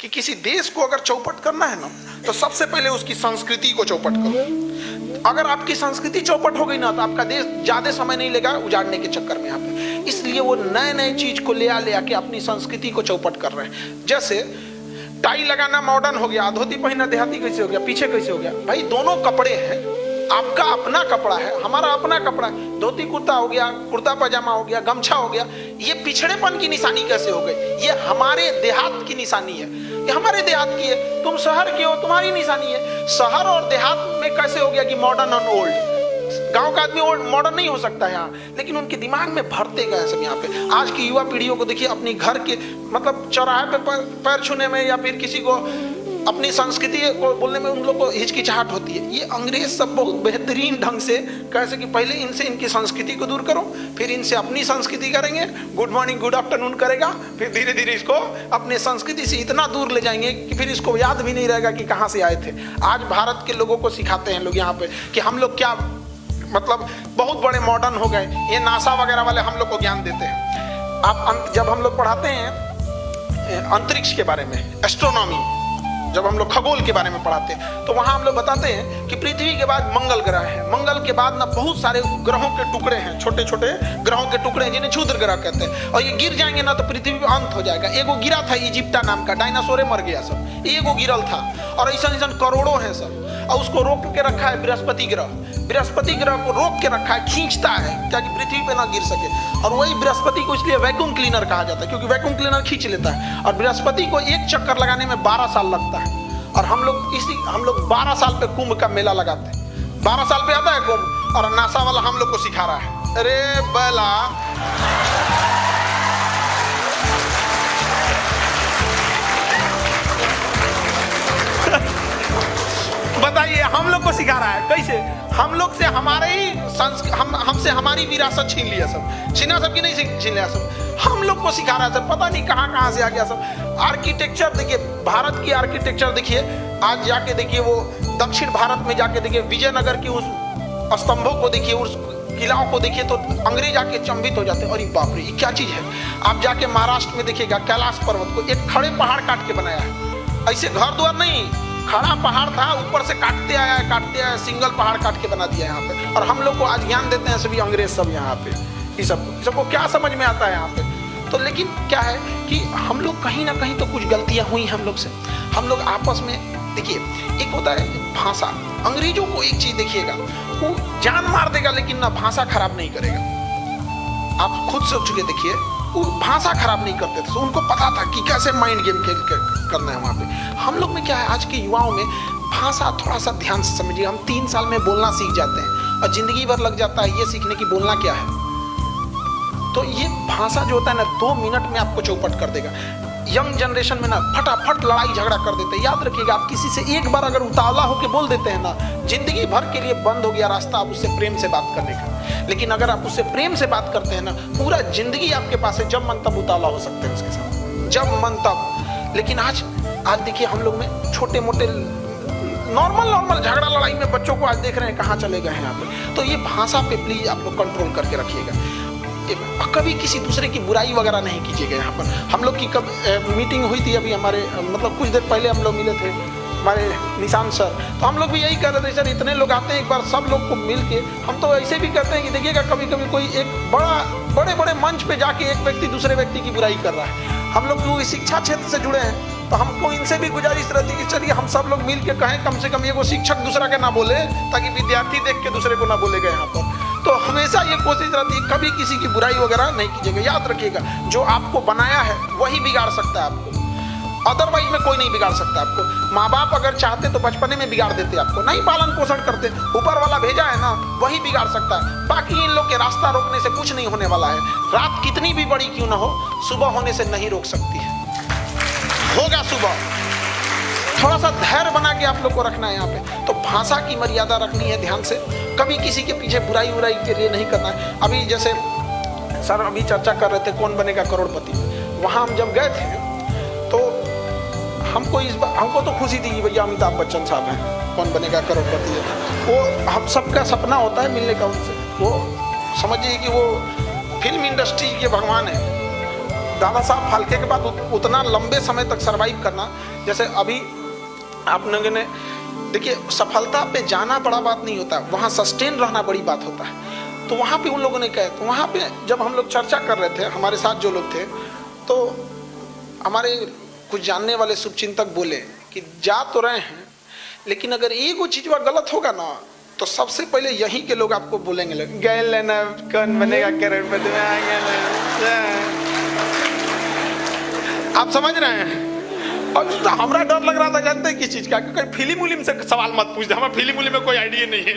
कि किसी देश को अगर चौपट करना है ना, तो सबसे पहले उसकी संस्कृति को चौपट करो। अगर आपकी संस्कृति चौपट हो गई ना, तो आपका देश ज्यादा समय नहीं लेगा उजाड़ने के चक्कर में यहाँ पे। इसलिए वो नए नए चीज को ले आके अपनी संस्कृति को चौपट कर रहे हैं। जैसे टाई लगाना मॉडर्न हो गया, धोती पहनना देहाती कैसे हो गया, पीछे कैसे हो गया। भाई दोनों कपड़े हैं, आपका अपना कपड़ा है, हमारा अपना कपड़ा है। धोती कुर्ता हो गया, कुर्ता पजामा हो गया, गमछा हो गया, ये पिछड़ेपन की निशानी कैसे हो गई? ये हमारे देहात की निशानी है, ये हमारे देहात की है। तुम शहर के हो, तुम्हारी निशानी है। शहर और देहात में कैसे हो गया कि मॉडर्न और ओल्ड? गांव का आदमी ओल्ड मॉडर्न नहीं हो सकता यहाँ, लेकिन उनके दिमाग में भरते गए सब यहाँ पे। आज की युवा पीढ़ियों को देखिए, अपनी घर के मतलब चौराहे पे पैर छूने में या फिर किसी को अपनी संस्कृति को बोलने में उन लोग को हिचकिचाहट होती है। ये अंग्रेज सब बहुत बेहतरीन ढंग से कैसे कि पहले इनसे इनकी संस्कृति को दूर करो, फिर इनसे अपनी संस्कृति करेंगे, गुड मॉर्निंग गुड आफ्टरनून करेगा, फिर धीरे धीरे इसको अपने संस्कृति से इतना दूर ले जाएंगे कि फिर इसको याद भी नहीं रहेगा कि कहाँ से आए थे। आज भारत के लोगों को सिखाते हैं लोग यहाँ पे कि हम लोग क्या मतलब बहुत बड़े मॉडर्न हो गए। ये नासा वगैरह वाले हम लोग को ज्ञान देते हैं। आप जब हम लोग पढ़ाते हैं अंतरिक्ष के बारे में, एस्ट्रोनॉमी, जब हम लोग खगोल के बारे में पढ़ाते हैं, तो वहां हम लोग बताते हैं कि पृथ्वी के बाद मंगल ग्रह है। मंगल के बाद ना बहुत सारे ग्रहों के टुकड़े हैं, छोटे छोटे ग्रहों के टुकड़े हैं, जिन्हें क्षुद्र ग्रह कहते हैं। और ये गिर जाएंगे ना तो पृथ्वी पे अंत हो जाएगा। एगो गिरा था इजिप्टा नाम का, डायनासोरे मर गया सब, एगो गिरल था। और ऐसा ऐसा करोड़ों है सब। और उसको रोक के रखा है बृहस्पति ग्रह। बृहस्पति ग्रह को रोक के रखा है, खींचता है ताकि पृथ्वी पे ना गिर सके। और वही बृहस्पति को इसलिए वैक्यूम क्लीनर कहा जाता है, क्योंकि वैक्यूम क्लीनर खींच लेता है। और बृहस्पति को एक चक्कर लगाने में 12 साल लगता है। और हम लोग 12 साल पे कुंभ का मेला लगाते हैं। 12 साल पे आता है कुंभ, और नासा वाला हम लोग को सिखा रहा है। अरे बला बताइए, हम लोग को सिखा रहा है कैसे? हम लोग से हमारे ही हमसे हमारी विरासत छीन लिया सब। छीना सब की नहीं छीन लिया सब, हम लोग को सिखा रहा है सब। पता नहीं कहाँ से आ गया सब। आर्किटेक्चर देखिए, भारत की आर्किटेक्चर देखिए। आज जाके देखिए, वो दक्षिण भारत में जाके देखिए, विजयनगर की उस स्तंभों को देखिए, उस किलाओं को देखिए, तो अंग्रेज आके चंबित हो जाते हैं। अरे बाप रे, ये क्या चीज है? आप जाके महाराष्ट्र में देखिएगा, कैलाश पर्वत को एक खड़े पहाड़ काट के बनाया है। ऐसे घर द्वार नहीं, खड़ा पहाड़ था, ऊपर से काटते आया, सिंगल पहाड़ काट के बना दिया यहाँ पे। और हम लोग को आज ज्ञान देते हैं सभी अंग्रेज सब यहाँ पे। ये सबको क्या समझ में आता है यहाँ पे? तो लेकिन क्या है कि हम लोग कहीं ना कहीं तो कुछ गलतियां हुई हम लोग से। हम लोग आपस में देखिए, एक होता है भाषा। अंग्रेजों को एक चीज देखिएगा, वो जान मार देगा लेकिन ना भाषा खराब नहीं करेगा। आप खुद सोच के देखिए, वो भाषा खराब नहीं करते थे। तो उनको पता था कि कैसे माइंड गेम खेल करना है वहाँ पे। हम लोग में क्या है, आज के युवाओं में भाषा थोड़ा सा ध्यान से समझिए। हम 3 साल में बोलना सीख जाते हैं और जिंदगी भर लग जाता है ये सीखने की बोलना क्या है। तो ये भाषा जो होता है ना, 2 मिनट में आपको चौपट कर देगा। यंग जनरेशन में ना फटाफट लड़ाई झगड़ा कर देते हैं। याद रखिएगा, आप किसी से एक बार अगर उतावला होकर बोल देते हैं ना, जिंदगी भर के लिए बंद हो गया रास्ता आप उससे प्रेम से बात करने का। लेकिन अगर आप उससे प्रेम से बात करते हैं ना, पूरा जिंदगी आपके पास है। जब मन तब उतावला हो सकते हैं उसके साथ, जब मन तब। लेकिन आज देखिए, हम लोग में छोटे मोटे नॉर्मल झगड़ा लड़ाई में बच्चों को आज देख रहे हैं कहाँ चले गए हैं यहाँ पे। तो ये भाषा पे प्लीज आप लोग कंट्रोल करके रखिएगा। कभी किसी दूसरे की बुराई वगैरह नहीं कीजिएगा। यहाँ पर हम लोग की कब मीटिंग हुई थी अभी, हमारे मतलब कुछ देर पहले हम लोग मिले थे, हमारे निशान सर। तो हम लोग भी यही कह रहे थे, सर इतने लोग आते हैं, एक बार सब लोग को मिल के हम तो ऐसे भी करते हैं कि देखिएगा, कभी कभी कोई एक बड़े मंच पे जाके एक व्यक्ति दूसरे व्यक्ति की बुराई कर रहा है। हम लोग जो शिक्षा क्षेत्र से जुड़े हैं, तो हमको इनसे भी गुजारिश रहती है कि चलिए हम सब लोग मिल के कहें, कम से कम ये वो शिक्षक दूसरा के ना बोले, ताकि विद्यार्थी देख के दूसरे को ना बोलेगा यहाँ पर। तो हमेशा ये कोशिश रहती है, कभी किसी की बुराई वगैरह नहीं कीजिएगा। याद रखिएगा, जो आपको बनाया है वही बिगाड़ सकता है आपको, अदरवाइज में कोई नहीं बिगाड़ सकता आपको। माँ बाप अगर चाहते तो बचपने में बिगाड़ देते आपको, नहीं पालन पोषण करते, ऊपर वाला भेजा है ना, वही बिगाड़ सकता है। बाकी इन लोग के रास्ता रोकने से कुछ नहीं होने वाला है। रात कितनी भी बड़ी क्यों ना हो, सुबह होने से नहीं रोक सकती है, होगा सुबह। थोड़ा सा धैर्य बना के आप लोग को रखना है यहाँ पे। तो भाषा की मर्यादा रखनी है ध्यान से, कभी किसी के पीछे बुराई के लिए नहीं करना है। अभी जैसे सर अभी चर्चा कर रहे थे कौन बनेगा करोड़पति, वहाँ हम जब गए थे तो हमको तो खुशी थी कि भैया अमिताभ बच्चन साहब हैं, कौन बनेगा करोड़पति है। वो हम सबका सपना होता है मिलने का उनसे। वो समझिए कि वो फिल्म इंडस्ट्री के भगवान है। दादा साहब फाल्के के बाद उतना लंबे समय तक सरवाइव करना, जैसे अभी आप लोगों ने देखिए, सफलता पे जाना बड़ा बात नहीं होता, वहाँ सस्टेन रहना बड़ी बात होता है। तो वहाँ पे उन लोगों ने कहा, तो वहाँ पे जब हम लोग चर्चा कर रहे थे, हमारे साथ जो लोग थे, तो हमारे कुछ जानने वाले शुभचिंतक बोले कि जा तो रहे हैं, लेकिन अगर एक वो चीज गलत होगा ना, तो सबसे पहले यहीं के लोग आपको बोलेंगे, गए लेना कौन बनेगा करोड़पति में आ गया। आप समझ रहे हैं? और हमारा डर लग रहा था, जानते हैं किस चीज का? क्योंकि फिल्म उलिम से सवाल मत पूछ दे, हमें फिल्म उलिम में कोई आइडिया नहीं है।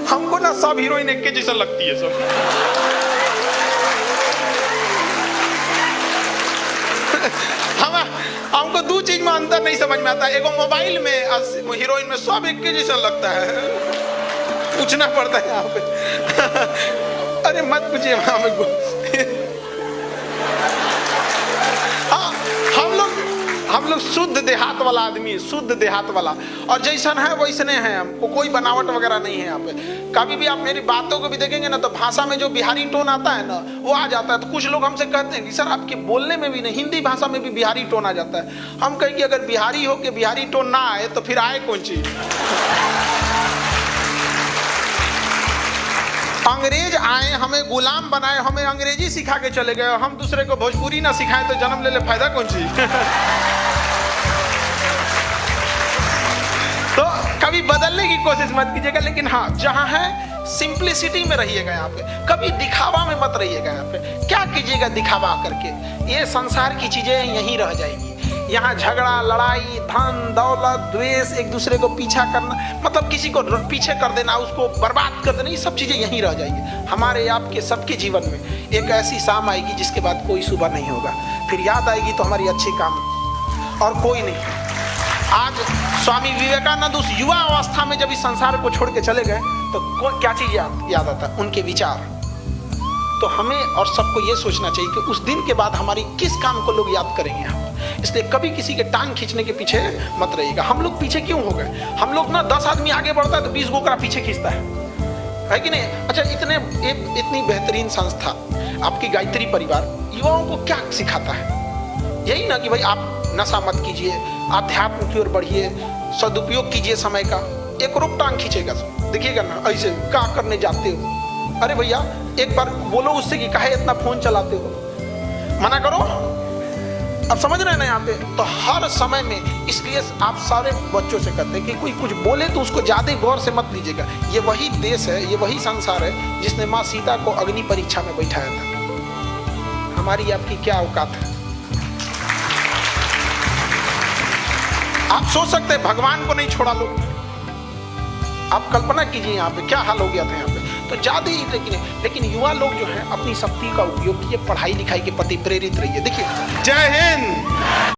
हमको ना सब हीरोइन एक के जैसा लगती है सब। हमको दो चीज में अंतर नहीं समझ में आता, एगो मोबाइल में हीरोइन में सब एक के जैसा लगता है, पूछना पड़ता है यहाँ पे। अरे मत पूछिए वहां पे। हम लोग शुद्ध देहात वाला आदमी, शुद्ध देहात वाला, और जैसन है वैसने हैं, हमको कोई बनावट वगैरह नहीं है यहाँ पे। कभी भी आप मेरी बातों को भी देखेंगे ना, तो भाषा में जो बिहारी टोन आता है ना, वो आ जाता है। तो कुछ लोग हमसे कहते हैं कि सर आपके बोलने में भी नहीं, हिंदी भाषा में भी बिहारी टोन आ जाता है। हम कहें कि अगर बिहारी हो के बिहारी टोन ना आए तो फिर आए कौन चीज? अंग्रेज आए, हमें गुलाम बनाए, हमें अंग्रेजी सिखा के चले गए, हम दूसरे को भोजपुरी ना सिखाए तो जन्म ले फायदा कौन चीज? तो कभी बदलने की कोशिश मत कीजिएगा, लेकिन हाँ, जहां है सिंप्लिसिटी में रहिएगा। यहाँ पे कभी दिखावा में मत रहिएगा। यहाँ पे क्या कीजिएगा दिखावा करके? ये संसार की चीजें यहीं रह जाएगी। यहाँ झगड़ा, लड़ाई, धन दौलत, द्वेष, एक दूसरे को पीछा करना, मतलब किसी को पीछे कर देना, उसको बर्बाद कर देना, ये सब चीजें यहीं रह जाएगी। हमारे आपके सबके जीवन में एक ऐसी शाम आएगी जिसके बाद कोई सुबह नहीं होगा। फिर याद आएगी तो हमारी अच्छी काम और कोई नहीं। आज स्वामी विवेकानंद उस युवा अवस्था में जब इस संसार को छोड़ के चले गए, तो क्या चीज याद आता? उनके विचार। तो हमें और सबको ये सोचना चाहिए कि उस दिन के बाद हमारी किस काम को लोग याद करेंगे हम। इसलिए कभी किसी के टांग खींचने के पीछे मत रहिएगा। हम लोग पीछे क्यों हो गए? हम लोग ना 10 आदमी आगे बढ़ता है तो 20 गोकरा पीछे खींचता है कि नहीं? अच्छा, इतनी बेहतरीन संस्था आपकी गायत्री परिवार युवाओं को क्या सिखाता है? यही ना कि भाई आप नशा मत कीजिए, आध्यात्म की ओर बढ़िए, सदुपयोग कीजिए समय का। एक रुक टांग खींचेगा, देखिएगा ना, ऐसे क्या करने जाते हो? अरे भैया एक बार बोलो उससे कि काहे इतना फोन चलाते हो, मना करो। अब समझ रहे हैं ना यहाँ पे? तो हर समय में, इसलिए आप सारे बच्चों से कहते हैं कि कोई कुछ बोले तो उसको ज्यादा गौर से मत लीजिएगा। ये वही देश है, ये वही संसार है जिसने माँ सीता को अग्नि परीक्षा में बैठाया था। हमारी आपकी क्या औकात है? आप सोच सकते हैं भगवान को नहीं छोड़ा लोग। आप कल्पना कीजिए यहाँ पे क्या हाल हो गया था यहाँ पे। तो ज्यादा ही, लेकिन युवा लोग जो है अपनी शक्ति का उपयोग कीजिए, पढ़ाई लिखाई के प्रति प्रेरित रहिए। देखिए, जय हिंद।